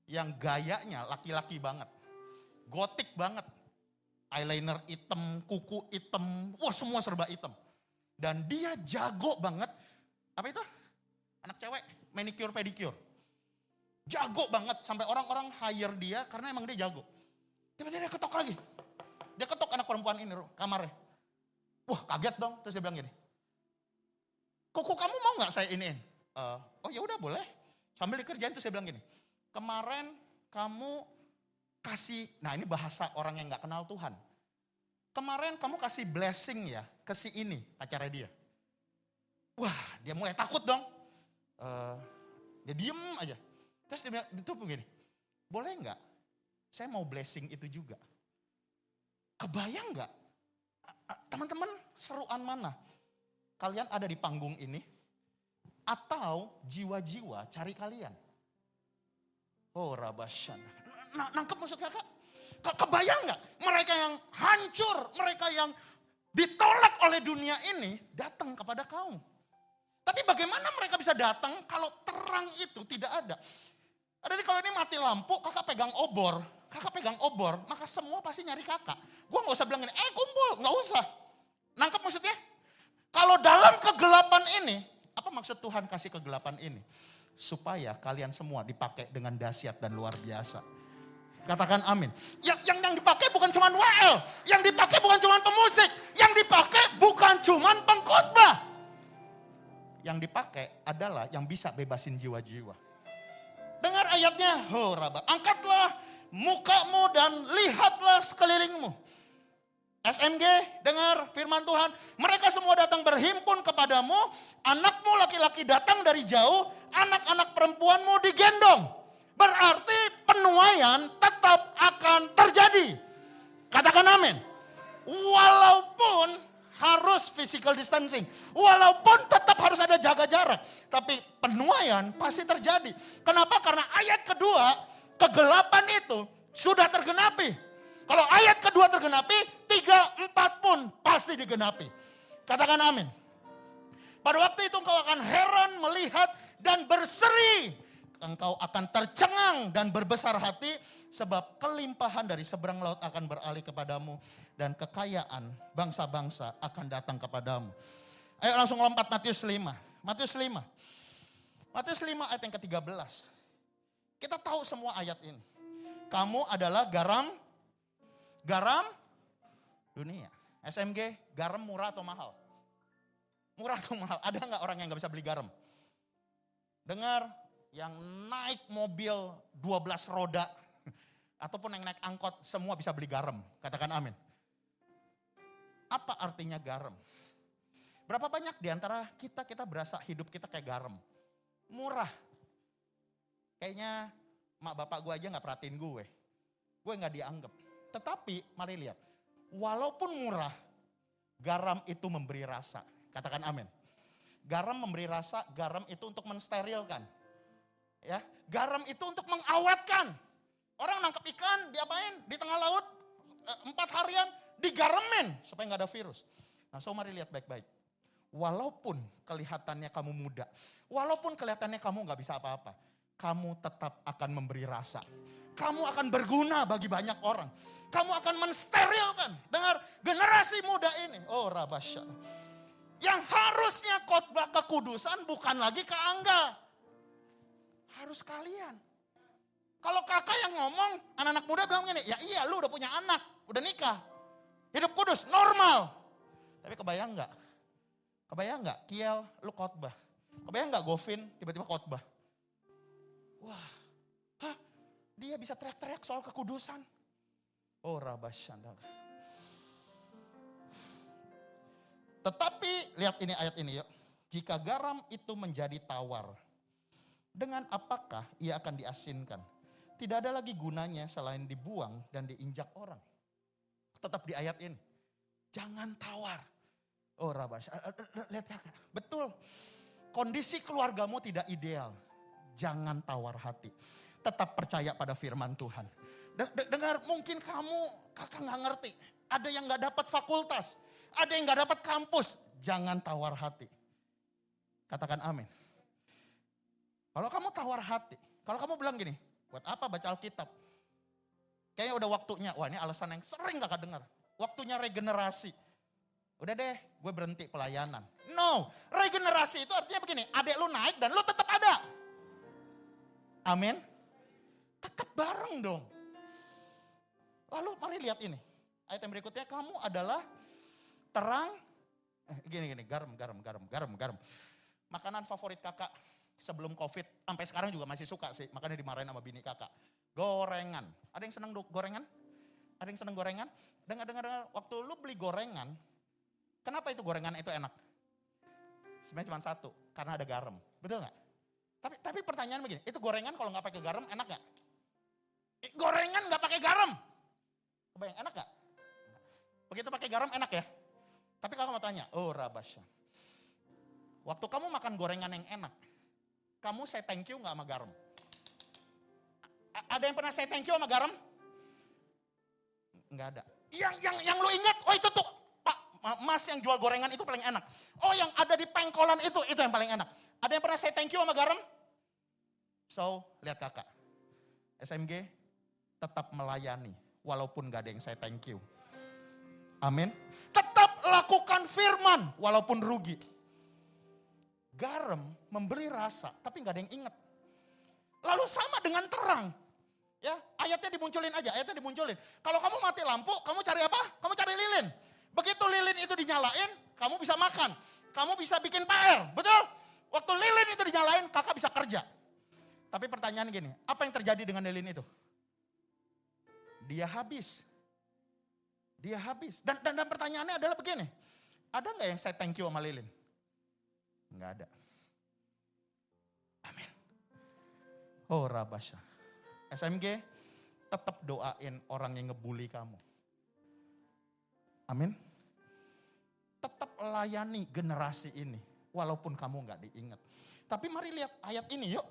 Yang gayanya laki-laki banget. Gotik banget. Eyeliner hitam, kuku hitam, semua serba hitam. Dan dia jago banget. Apa itu? Anak cewek, manicure pedicure. Jago banget, sampai orang-orang hire dia karena emang dia jago. Tiba-tiba dia ketok lagi. Dia ketok anak perempuan ini kamarnya. Wah kaget dong, terus dia bilang gini. Kuku kamu mau gak saya iniin? Oh ya udah boleh. Sambil dikerjain terus dia bilang gini. Kemarin kamu kasih, nah ini bahasa orang yang gak kenal Tuhan. Kemarin kamu kasih blessing ya ke si ini, pacarnya dia. Wah dia mulai takut dong. Dia diem aja. Terus dia bilang, itu begini, boleh gak saya mau blessing itu juga? Kebayang gak? Teman-teman seruan mana? Kalian ada di panggung ini, atau jiwa-jiwa cari kalian? Oh rabasyan. Nangkep maksud kakak? Kebayang gak? Mereka yang hancur, mereka yang ditolak oleh dunia ini, datang kepada kamu. Tapi bagaimana mereka bisa datang kalau terang itu tidak ada? Jadi kalau ini mati lampu, kakak pegang obor, maka semua pasti nyari kakak. Gue gak usah bilang ini, kumpul, gak usah. Nangkep maksudnya? Kalau dalam kegelapan ini, apa maksud Tuhan kasih kegelapan ini? Supaya kalian semua dipakai dengan dahsyat dan luar biasa. Katakan amin. Yang dipakai bukan cuma WL, yang dipakai bukan cuma pemusik, yang dipakai bukan cuma pengkhotbah. Yang dipakai adalah yang bisa bebasin jiwa-jiwa. Dengar ayatnya, angkatlah mukamu dan lihatlah sekelilingmu. SMG, dengar firman Tuhan, mereka semua datang berhimpun kepadamu, anakmu laki-laki datang dari jauh, anak-anak perempuanmu digendong. Berarti penuaian tetap akan terjadi. Katakan amin. Walaupun harus physical distancing. Walaupun tetap harus ada jaga jarak. Tapi penuaian pasti terjadi. Kenapa? Karena ayat kedua, kegelapan itu sudah tergenapi. Kalau ayat kedua tergenapi, 3, 4 pun pasti digenapi. Katakan amin. Pada waktu itu engkau akan heran melihat dan berseri. Engkau akan tercengang dan berbesar hati. Sebab kelimpahan dari seberang laut akan beralih kepadamu. Dan kekayaan bangsa-bangsa akan datang kepadamu. Ayo langsung lompat Matius 5. Matius 5 ayat yang ke-13. Kita tahu semua ayat ini. Kamu adalah garam dunia. SMG, garam murah atau mahal? Murah atau mahal? Ada nggak orang yang nggak bisa beli garam? Dengar, yang naik mobil 12 roda ataupun yang naik angkot semua bisa beli garam. Katakan amin. Apa artinya garam? Berapa banyak di antara kita berasa hidup kita kayak garam? Murah. Kayaknya mak bapak gue aja gak perhatiin gue. Gue gak dianggap. Tetapi mari lihat. Walaupun murah, garam itu memberi rasa. Katakan amin. Garam memberi rasa, garam itu untuk mensterilkan. Ya, garam itu untuk mengawetkan. Orang nangkep ikan, diapain? Di tengah laut, 4 harian, digaramin supaya nggak ada virus. Nah, so mari lihat baik-baik. Walaupun kelihatannya kamu muda, walaupun kelihatannya kamu nggak bisa apa-apa, kamu tetap akan memberi rasa. Kamu akan berguna bagi banyak orang. Kamu akan mensterilkan. Dengar, generasi muda ini. Oh, Rabasya. Yang harusnya khotbah kekudusan bukan lagi ke Angga. Harus kalian. Kalau kakak yang ngomong, anak-anak muda bilang gini, ya iya lu udah punya anak, udah nikah. Hidup kudus, normal. Tapi kebayang gak? Kiel, lu khotbah. Kebayang gak Govin tiba-tiba khotbah? Wah, dia bisa teriak-teriak soal kekudusan. Oh, Rabasyanda. Tetapi, lihat ini ayat ini yuk. Jika garam itu menjadi tawar, dengan apakah ia akan diasinkan? Tidak ada lagi gunanya selain dibuang dan diinjak orang. Tetap di ayat ini. Jangan tawar. Oh Rabasya, lihat kakak. Betul. Kondisi keluargamu tidak ideal. Jangan tawar hati. Tetap percaya pada firman Tuhan. Dengar, mungkin kakak gak ngerti. Ada yang gak dapat fakultas. Ada yang gak dapat kampus. Jangan tawar hati. Katakan amin. Kalau kamu tawar hati. Kalau kamu bilang gini, buat apa baca Alkitab? Kayaknya udah waktunya. Wah, ini alasan yang sering kakak dengar. Waktunya regenerasi. Udah deh, gue berhenti pelayanan. No, regenerasi itu artinya begini. Adek lu naik dan lu tetap ada. Amin. Tetap bareng dong. Lalu mari lihat ini. Ayat yang berikutnya, kamu adalah terang. Gini, garam. Makanan favorit kakak sebelum COVID. Sampai sekarang juga masih suka sih. Makanya dimarahin sama bini kakak. Gorengan. Ada yang seneng gorengan? Ada yang seneng gorengan? Dengar. Waktu lu beli gorengan, kenapa itu gorengan itu enak? Sebenarnya cuma satu, karena ada garam. Betul gak? Tapi pertanyaan begini, itu gorengan kalau gak pakai garam enak gak? Gorengan gak pakai garam. Kebayang, enak gak? Begitu pakai garam enak ya? Tapi kakak mau tanya, oh Rabasya. Waktu kamu makan gorengan yang enak, kamu say thank you gak sama garam? Ada yang pernah say thank you sama garam? Enggak ada. Yang lu ingat, oh itu tuh, Pak, Mas yang jual gorengan itu paling enak. Oh yang ada di pengkolan itu yang paling enak. Ada yang pernah say thank you sama garam? So, lihat kakak. SMG tetap melayani walaupun gak ada yang say thank you. Amin. Tetap lakukan firman walaupun rugi. Garam memberi rasa tapi gak ada yang ingat. Lalu sama dengan terang. Ya, ayatnya dimunculin aja, ayatnya dimunculin. Kalau kamu mati lampu, kamu cari apa? Kamu cari lilin. Begitu lilin itu dinyalain, kamu bisa makan. Kamu bisa bikin PR, betul? Waktu lilin itu dinyalain, kakak bisa kerja. Tapi pertanyaan gini, apa yang terjadi dengan lilin itu? Dia habis. Dia habis. Dan pertanyaannya adalah begini, ada gak yang saya thank you sama lilin? Enggak ada. Amin. Oh Rabasya. SMG tetap doain orang yang ngebully kamu. Amin. Tetap layani generasi ini. Walaupun kamu gak diingat. Tapi mari lihat ayat ini yuk.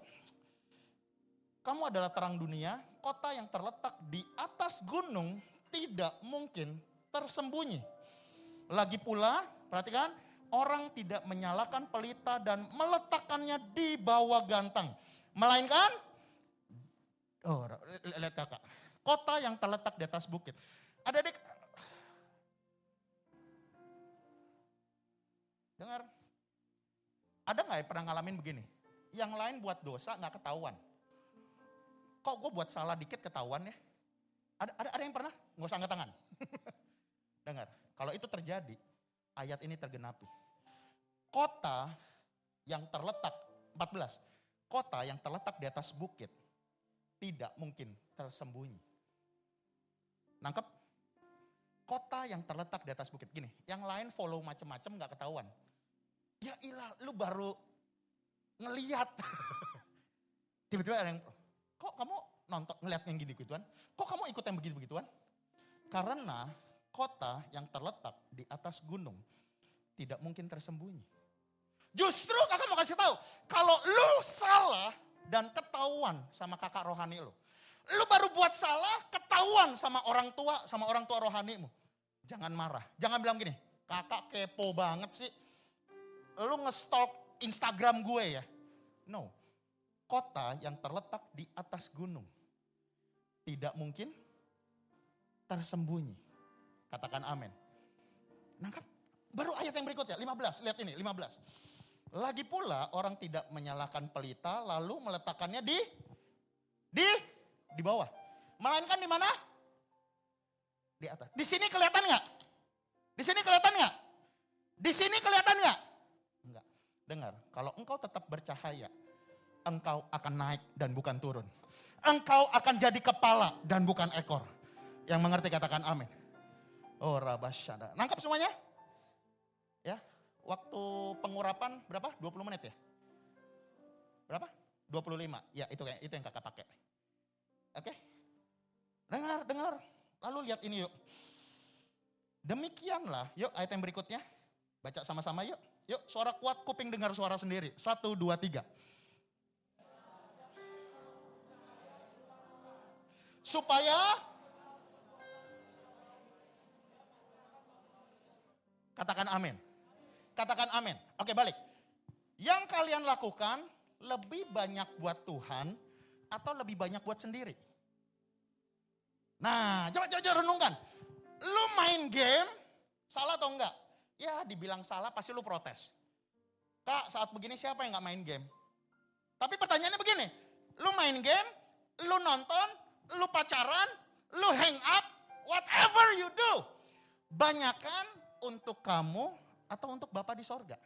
Kamu adalah terang dunia, kota yang terletak di atas gunung tidak mungkin tersembunyi. Lagi pula, perhatikan, orang tidak menyalakan pelita dan meletakkannya di bawah gantang. Melainkan, lihat kakak, kota yang terletak di atas bukit. Adik-adik, dengar, ada gak yang pernah ngalamin begini? Yang lain buat dosa gak ketahuan. Kok gue buat salah dikit ketahuan ya? Ada yang pernah? Nggak usah angkat tangan. Dengar, kalau itu terjadi, ayat ini tergenapi. Kota yang terletak, 14. Kota yang terletak di atas bukit, tidak mungkin tersembunyi. Nangkep? Kota yang terletak di atas bukit. Gini, yang lain follow macem-macem gak ketahuan. Ya ilah, lu baru ngeliat. Tiba-tiba ada yang, kok kamu nonton ngeliat yang gini-gituan? Kok kamu ikut yang begitu-begituan? Karena kota yang terletak di atas gunung tidak mungkin tersembunyi. Justru kakak mau kasih tahu, kalau lu salah dan ketahuan sama kakak rohani lu. Lu baru buat salah, ketahuan sama orang tua rohanimu. Jangan marah, jangan bilang gini, kakak kepo banget sih. Lu nge-stalk Instagram gue ya. No. Kota yang terletak di atas gunung tidak mungkin tersembunyi. Katakan amin. Nangkap? Baru ayat yang berikutnya, 15. Lihat ini, 15. Lagi pula orang tidak menyalakan pelita lalu meletakkannya di bawah. Melainkan di mana? Di atas. Di sini kelihatan nggak? Di sini kelihatan nggak? Di sini kelihatan nggak? Enggak. Dengar, kalau engkau tetap bercahaya, engkau akan naik dan bukan turun. Engkau akan jadi kepala dan bukan ekor. Yang mengerti katakan amin. Oh Rabasyada. Nangkap semuanya? Ya, waktu pengurapan berapa? 20 menit ya? Berapa? 25. Ya itu yang kakak pakai. Oke? Dengar. Lalu lihat ini yuk. Demikianlah, yuk ayat yang berikutnya. Baca sama-sama yuk. Yuk suara kuat, kuping dengar suara sendiri. 1, 2, 3. Supaya katakan amin. Katakan amin. Oke balik. Yang kalian lakukan lebih banyak buat Tuhan atau lebih banyak buat sendiri? Nah coba renungkan. Lu main game salah atau enggak? Ya dibilang salah pasti lu protes. Kak saat begini siapa yang gak main game? Tapi pertanyaannya begini. Lu main game, lu nonton, lu pacaran, lu hang up, whatever you do. Banyakan untuk kamu atau untuk Bapa di sorga.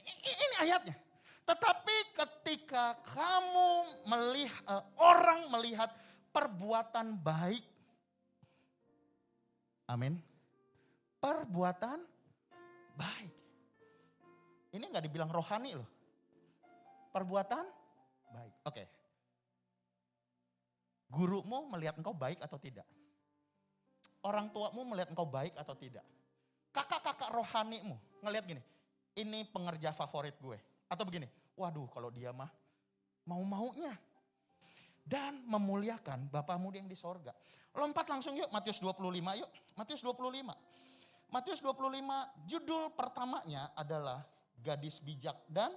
Ini ayatnya. Tetapi ketika kamu melihat, orang melihat perbuatan baik. Amin. Perbuatan baik. Ini gak dibilang rohani loh. Perbuatan baik. Oke. Gurumu melihat engkau baik atau tidak? Orang tuamu melihat engkau baik atau tidak? Kakak-kakak rohanimu ngelihat gini, ini pengerja favorit gue. Atau begini, waduh kalau dia mah mau-maunya. Dan memuliakan Bapamu yang di sorga. Lompat langsung yuk, Matius 25 yuk. Matius 25. Matius 25 judul pertamanya adalah gadis bijak dan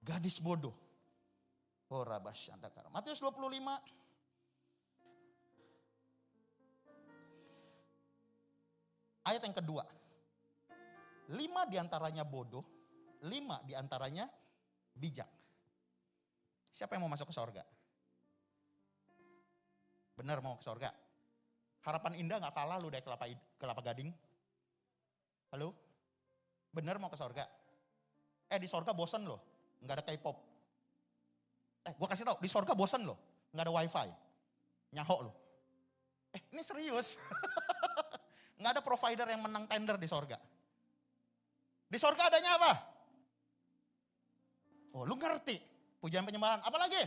gadis bodoh. Oh rabasyandakar. Matius 25 ayat yang kedua. 5 diantaranya bodoh, 5 diantaranya bijak. Siapa yang mau masuk ke sorga? Benar mau ke sorga? Harapan Indah gak kalah lu dari kelapa gading? Halo? Bener mau ke sorga? Di sorga bosan loh, gak ada K-pop. Gue kasih tau, di sorga bosan loh, gak ada wifi. Nyahok loh. Ini serius. Gak ada provider yang menang tender di sorga. Di sorga adanya apa? Oh lu ngerti, pujian penyembahan, apa lagi?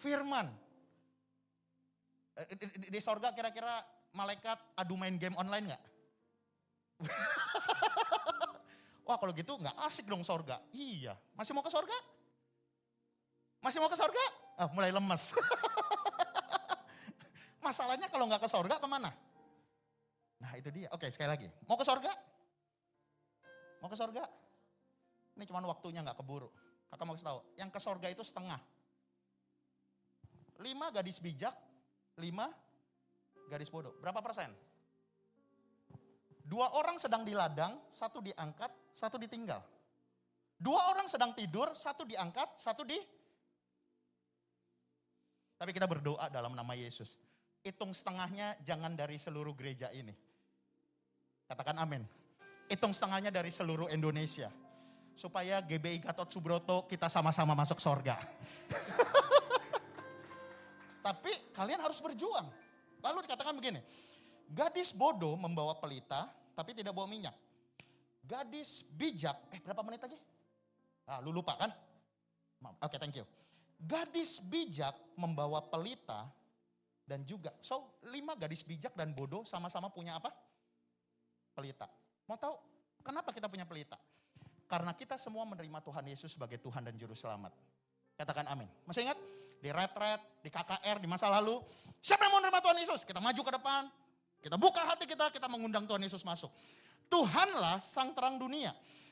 Firman. Di sorga kira-kira malaikat adu main game online gak? Wah kalau gitu gak asik dong sorga. Iya, masih mau ke sorga? Masih mau ke sorga? Mulai lemes. Masalahnya kalau gak ke sorga kemana? Nah itu dia, oke sekali lagi. Mau ke sorga? Mau ke sorga? Ini cuma waktunya gak keburu. Kakak mau kasih tahu, yang ke sorga itu setengah. 5 gadis bijak, 5 gadis bodoh. Berapa persen? 2 orang sedang di ladang, 1 diangkat, 1 ditinggal. 2 orang sedang tidur, 1 diangkat, 1 di... Tapi kita berdoa dalam nama Yesus. Hitung setengahnya jangan dari seluruh gereja ini. Katakan amin. Hitung setengahnya dari seluruh Indonesia. Supaya GBI Gatot Subroto kita sama-sama masuk sorga. Tapi kalian harus berjuang. Lalu dikatakan begini. Gadis bodoh membawa pelita, tapi tidak bawa minyak. Gadis bijak, berapa menit lagi? Lu lupa kan? Oke, thank you. Gadis bijak membawa pelita dan juga. So, 5 gadis bijak dan bodoh sama-sama punya apa? Pelita. Mau tahu kenapa kita punya pelita? Karena kita semua menerima Tuhan Yesus sebagai Tuhan dan Juru Selamat. Katakan amin. Masih ingat? Di retret, di KKR, di masa lalu. Siapa yang mau menerima Tuhan Yesus? Kita maju ke depan. Kita buka hati kita mengundang Tuhan Yesus masuk. Tuhanlah sang terang dunia.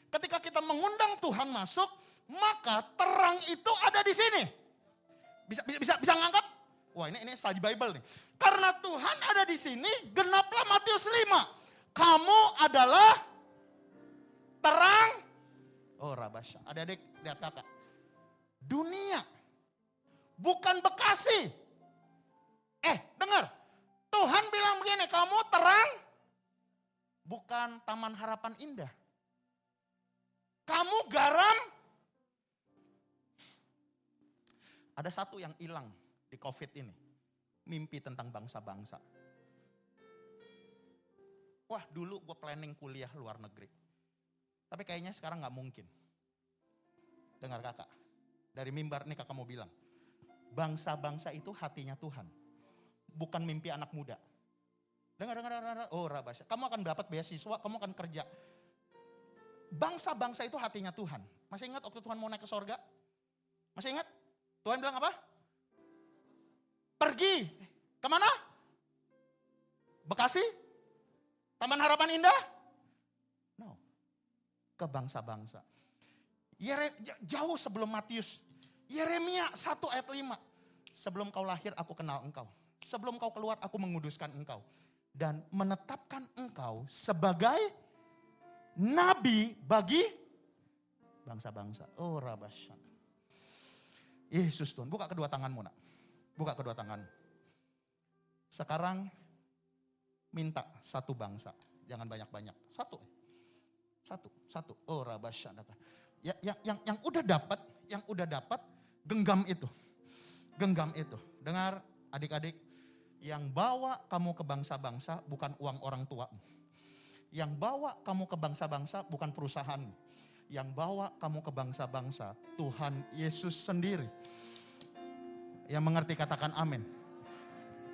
Ketika kita mengundang Tuhan masuk, maka terang itu ada di sini. Bisa ngangkat? Wah ini study Bible nih. Karena Tuhan ada di sini, genaplah Matius 5. Kamu adalah terang. Oh Rabasya, adik-adik lihat kakak. Dunia, bukan Bekasi. Dengar. Tuhan bilang begini, kamu terang, bukan Taman Harapan Indah. Kamu garam. Ada satu yang hilang di COVID ini. Mimpi tentang bangsa-bangsa. Wah dulu gue planning kuliah luar negeri. Tapi kayaknya sekarang gak mungkin. Dengar kakak, dari mimbar nih kakak mau bilang. Bangsa-bangsa itu hatinya Tuhan. Bukan mimpi anak muda. Dengar. Oh Rabasya, kamu akan dapat beasiswa, kamu akan kerja. Bangsa-bangsa itu hatinya Tuhan. Masih ingat waktu Tuhan mau naik ke sorga? Masih ingat? Tuhan bilang apa? Pergi. Kemana? Bekasi? Taman Harapan Indah? No. Ke bangsa-bangsa. Jauh sebelum Matius. Yeremia 1 ayat 5. Sebelum kau lahir aku kenal engkau. Sebelum kau keluar aku menguduskan engkau. Dan menetapkan engkau sebagai nabi bagi bangsa-bangsa. Oh Rabasya. Yesus Tuhan, buka kedua tanganmu nak. Buka kedua tangan. Sekarang minta satu bangsa. Jangan banyak-banyak. Satu. Oh Rabasya. Yang udah dapat genggam itu. Dengar adik-adik, yang bawa kamu ke bangsa-bangsa bukan uang orang tua. Yang bawa kamu ke bangsa-bangsa bukan perusahaanmu. Yang bawa kamu ke bangsa-bangsa Tuhan Yesus sendiri. Yang mengerti katakan amin.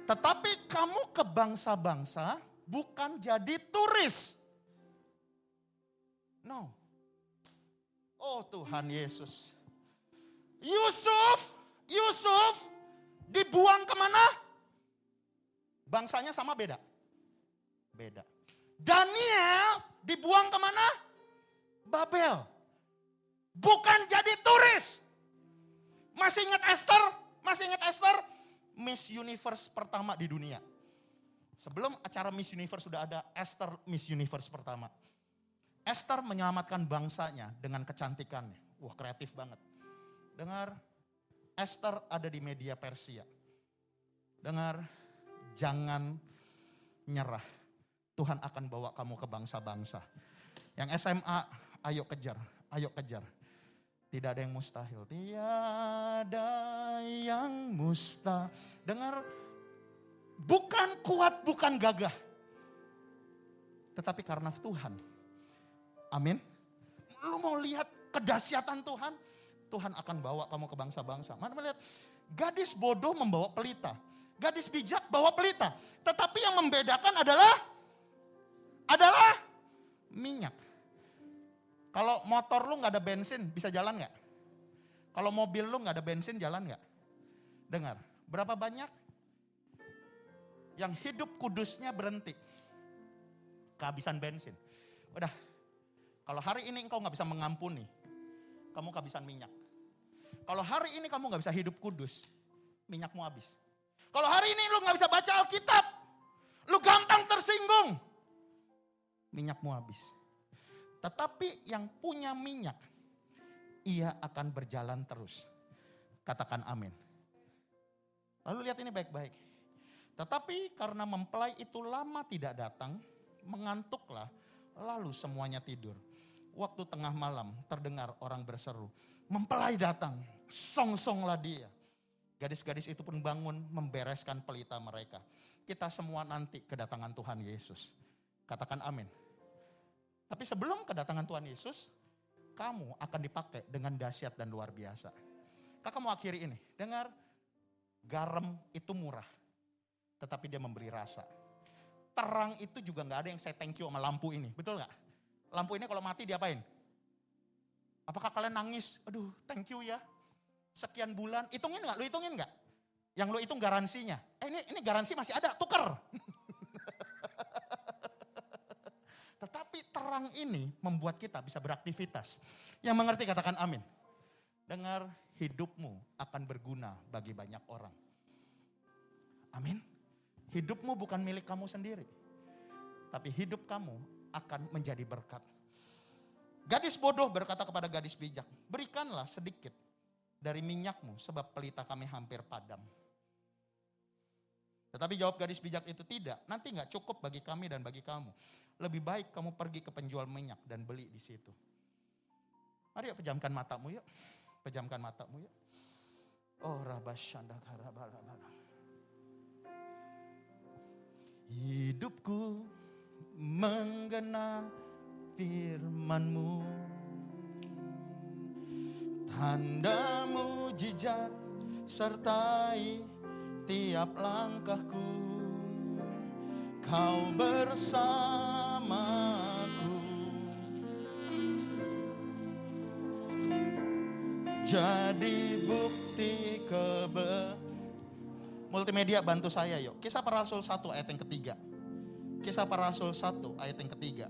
Tetapi kamu ke bangsa-bangsa bukan jadi turis. No. Oh Tuhan Yesus. Yusuf dibuang kemana? Bangsanya sama beda? Beda. Daniel dibuang kemana? Babel. Bukan jadi turis. Masih ingat Esther? Masih ingat Esther? Miss Universe pertama di dunia. Sebelum acara Miss Universe sudah ada Esther Miss Universe pertama. Esther menyelamatkan bangsanya dengan kecantikannya. Wah, kreatif banget. Dengar, Esther ada di media Persia. Dengar, jangan nyerah. Tuhan akan bawa kamu ke bangsa-bangsa. Yang SMA, ayo kejar, ayo kejar. Tidak ada yang mustahil. Tiada yang mustahil. Dengar, bukan kuat, bukan gagah. Tetapi karena Tuhan. Amin. Lu mau lihat kedahsyatan Tuhan? Tuhan akan bawa kamu ke bangsa-bangsa. Mana melihat gadis bodoh membawa pelita. Gadis bijak bawa pelita. Tetapi yang membedakan adalah minyak. Kalau motor lu gak ada bensin, bisa jalan gak? Kalau mobil lu gak ada bensin, jalan gak? Dengar, berapa banyak yang hidup kudusnya berhenti? Kehabisan bensin. Udah, kalau hari ini engkau gak bisa mengampuni, kamu kehabisan minyak. Kalau hari ini kamu gak bisa hidup kudus, minyakmu habis. Kalau hari ini lu gak bisa baca Alkitab, lu gampang tersinggung, minyakmu habis. Tetapi yang punya minyak, ia akan berjalan terus. Katakan amin. Lalu lihat ini baik-baik. Tetapi karena mempelai itu lama tidak datang, mengantuklah, lalu semuanya tidur. Waktu tengah malam terdengar orang berseru, mempelai datang, song-songlah dia. Gadis-gadis itu pun bangun membereskan pelita mereka. Kita semua nanti kedatangan Tuhan Yesus. Katakan amin. Tapi sebelum kedatangan Tuhan Yesus, kamu akan dipakai dengan dahsyat dan luar biasa. Kakak mau akhiri ini, dengar, garam itu murah, tetapi dia memberi rasa. Terang itu juga gak ada yang saya thank you sama lampu ini, betul gak? Lampu ini kalau mati diapain? Apakah kalian nangis? Aduh, thank you ya. Sekian bulan, hitungin gak? Lu hitungin gak? Yang lu hitung garansinya. Ini garansi masih ada, tuker. Tetapi terang ini membuat kita bisa beraktivitas. Yang mengerti katakan amin. Dengar, hidupmu akan berguna bagi banyak orang. Amin. Hidupmu bukan milik kamu sendiri. Tapi hidup kamu akan menjadi berkat. Gadis bodoh berkata kepada gadis bijak, berikanlah sedikit dari minyakmu sebab pelita kami hampir padam. Tetapi jawab gadis bijak itu, tidak, nanti gak cukup bagi kami dan bagi kamu. Lebih baik kamu pergi ke penjual minyak dan beli di situ. Mari yuk pejamkan matamu yuk. Pejamkan matamu yuk. Oh rabasyanda karabalabala. Hidupku menggenap firman-Mu. Tanda mujizat sertai tiap langkahku. Kau bersamaku, jadi bukti multimedia bantu saya yuk. Kisah Para Rasul 1 ayat yang ketiga. Kisah Para Rasul 1 ayat yang ketiga.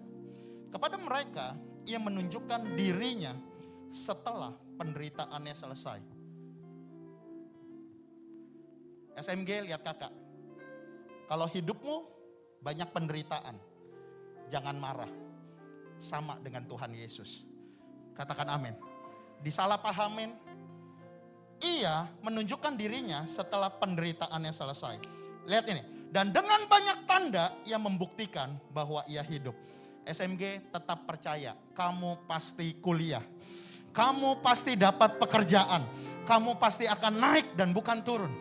Kepada mereka ia menunjukkan dirinya setelah penderitaannya selesai. SMG lihat kakak. Kalau hidupmu banyak penderitaan, jangan marah. Sama dengan Tuhan Yesus. Katakan amin. Disalahpahamin, ia menunjukkan dirinya setelah penderitaannya selesai. Lihat ini. Dan dengan banyak tanda ia membuktikan bahwa ia hidup. SMG tetap percaya, kamu pasti kuliah. Kamu pasti dapat pekerjaan. Kamu pasti akan naik dan bukan turun.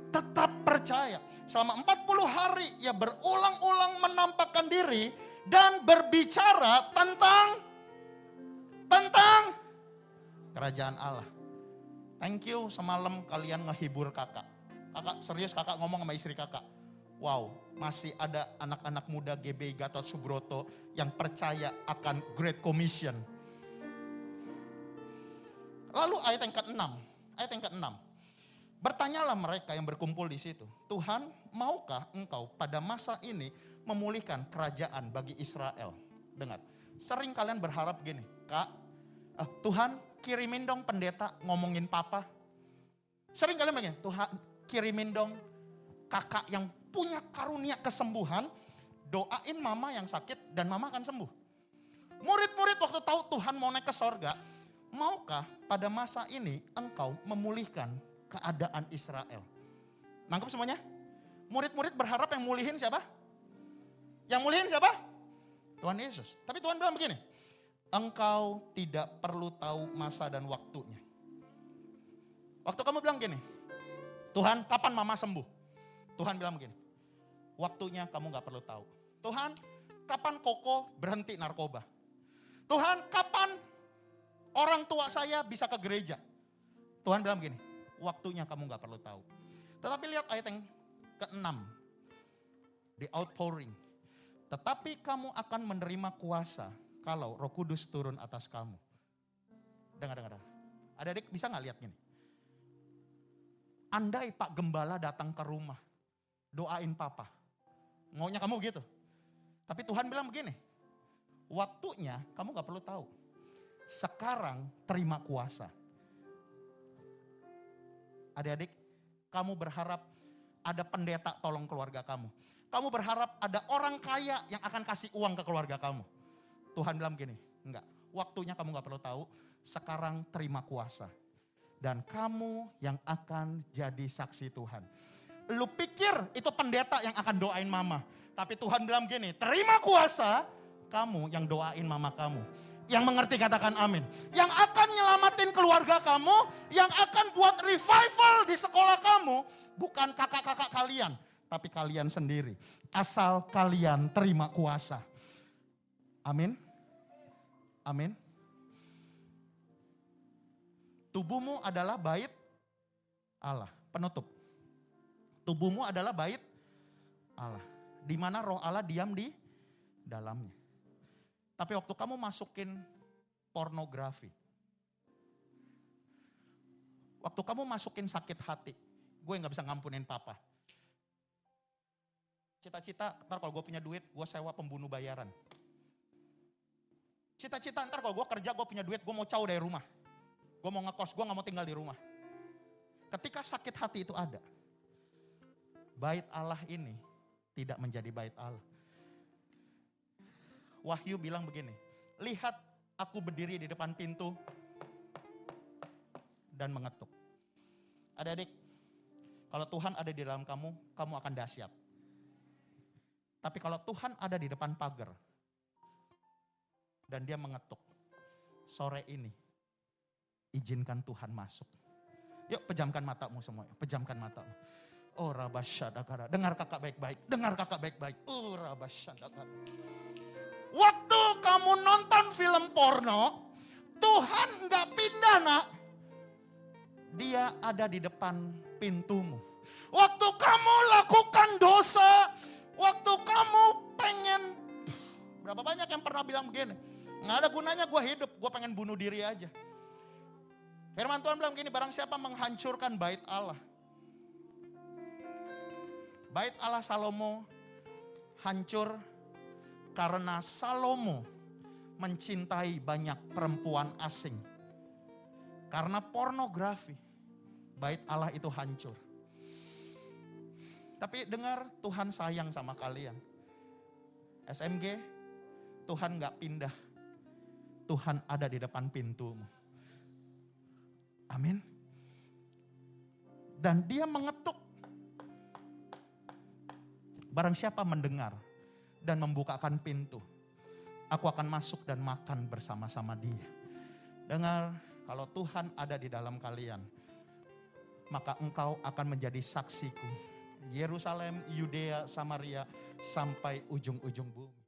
Tetap percaya. Selama 40 hari ia berulang-ulang menampakkan diri dan berbicara tentang kerajaan Allah. Thank you semalam kalian ngehibur kakak. Kakak serius, kakak ngomong sama istri kakak. Wow, masih ada anak-anak muda GBI Gatot Subroto yang percaya akan Great Commission. Lalu ayat yang ke-6. Bertanyalah mereka yang berkumpul di situ, Tuhan, maukah engkau pada masa ini memulihkan kerajaan bagi Israel? Dengar, sering kalian berharap gini, Kak, Tuhan kirimin dong pendeta ngomongin papa. Sering kalian begini, Tuhan kirimin dong kakak yang punya karunia kesembuhan, doain mama yang sakit dan mama akan sembuh. Murid-murid waktu tahu Tuhan mau naik ke sorga, maukah pada masa ini engkau memulihkan keadaan Israel? Nangkep semuanya? Murid-murid berharap yang mulihin siapa? Yang mulihin siapa? Tuhan Yesus. Tapi Tuhan bilang begini, engkau tidak perlu tahu masa dan waktunya. Waktu kamu bilang gini, Tuhan kapan mama sembuh? Tuhan bilang begini, waktunya kamu gak perlu tahu. Tuhan kapan Koko berhenti narkoba? Tuhan kapan orang tua saya bisa ke gereja? Tuhan bilang begini, waktunya kamu gak perlu tahu. Tetapi lihat ayat yang ke-6. The outpouring. Tetapi kamu akan menerima kuasa kalau Roh Kudus turun atas kamu. Dengar. Adik-adik bisa gak lihat gini? Andai Pak Gembala datang ke rumah, doain papa. Maunya kamu gitu. Tapi Tuhan bilang begini, waktunya kamu gak perlu tahu. Sekarang terima kuasa. Adik-adik, kamu berharap ada pendeta tolong keluarga kamu. Kamu berharap ada orang kaya yang akan kasih uang ke keluarga kamu. Tuhan bilang begini, enggak. Waktunya kamu gak perlu tahu, sekarang terima kuasa. Dan kamu yang akan jadi saksi Tuhan. Lu pikir itu pendeta yang akan doain mama. Tapi Tuhan bilang begini, terima kuasa, kamu yang doain mama kamu. Yang mengerti katakan amin. Yang akan nyelamatin keluarga kamu, yang akan buat revival di sekolah kamu, bukan kakak-kakak kalian, tapi kalian sendiri. Asal kalian terima kuasa. Amin. Amin. Tubuhmu adalah bait Allah. Penutup. Tubuhmu adalah bait Allah. Di mana roh Allah diam di dalamnya. Tapi waktu kamu masukin pornografi. Waktu kamu masukin sakit hati. Gue gak bisa ngampunin papa. Cita-cita ntar kalau gue punya duit, gue sewa pembunuh bayaran. Cita-cita ntar kalau gue kerja, gue punya duit, gue mau jauh dari rumah. Gue mau ngekos, gue gak mau tinggal di rumah. Ketika sakit hati itu ada, bait Allah ini tidak menjadi bait Allah. Wahyu bilang begini, lihat aku berdiri di depan pintu dan mengetuk. Adik-adik, kalau Tuhan ada di dalam kamu, kamu akan dahsyat. Tapi kalau Tuhan ada di depan pagar dan dia mengetuk, sore ini izinkan Tuhan masuk. Yuk pejamkan matamu semua, pejamkan matamu. Oh rabasyadakara, dengar kakak baik-baik, dengar kakak baik-baik. Oh rabasyadakara. Waktu kamu nonton film porno, Tuhan gak pindah nak. Dia ada di depan pintumu. Waktu kamu lakukan dosa, waktu kamu pengen, berapa banyak yang pernah bilang begini, gak ada gunanya gue hidup, gue pengen bunuh diri aja. Firman Tuhan bilang begini, barang siapa menghancurkan bait Allah. Bait Allah Salomo hancur karena Salomo mencintai banyak perempuan asing. Karena pornografi, bait Allah itu hancur. Tapi dengar, Tuhan sayang sama kalian. SMG, Tuhan gak pindah. Tuhan ada di depan pintumu. Amin. Dan dia mengetuk. Barang siapa mendengar dan membukakan pintu, aku akan masuk dan makan bersama-sama dia. Dengar, kalau Tuhan ada di dalam kalian, maka engkau akan menjadi saksiku. Yerusalem, Yudea, Samaria, sampai ujung-ujung bumi.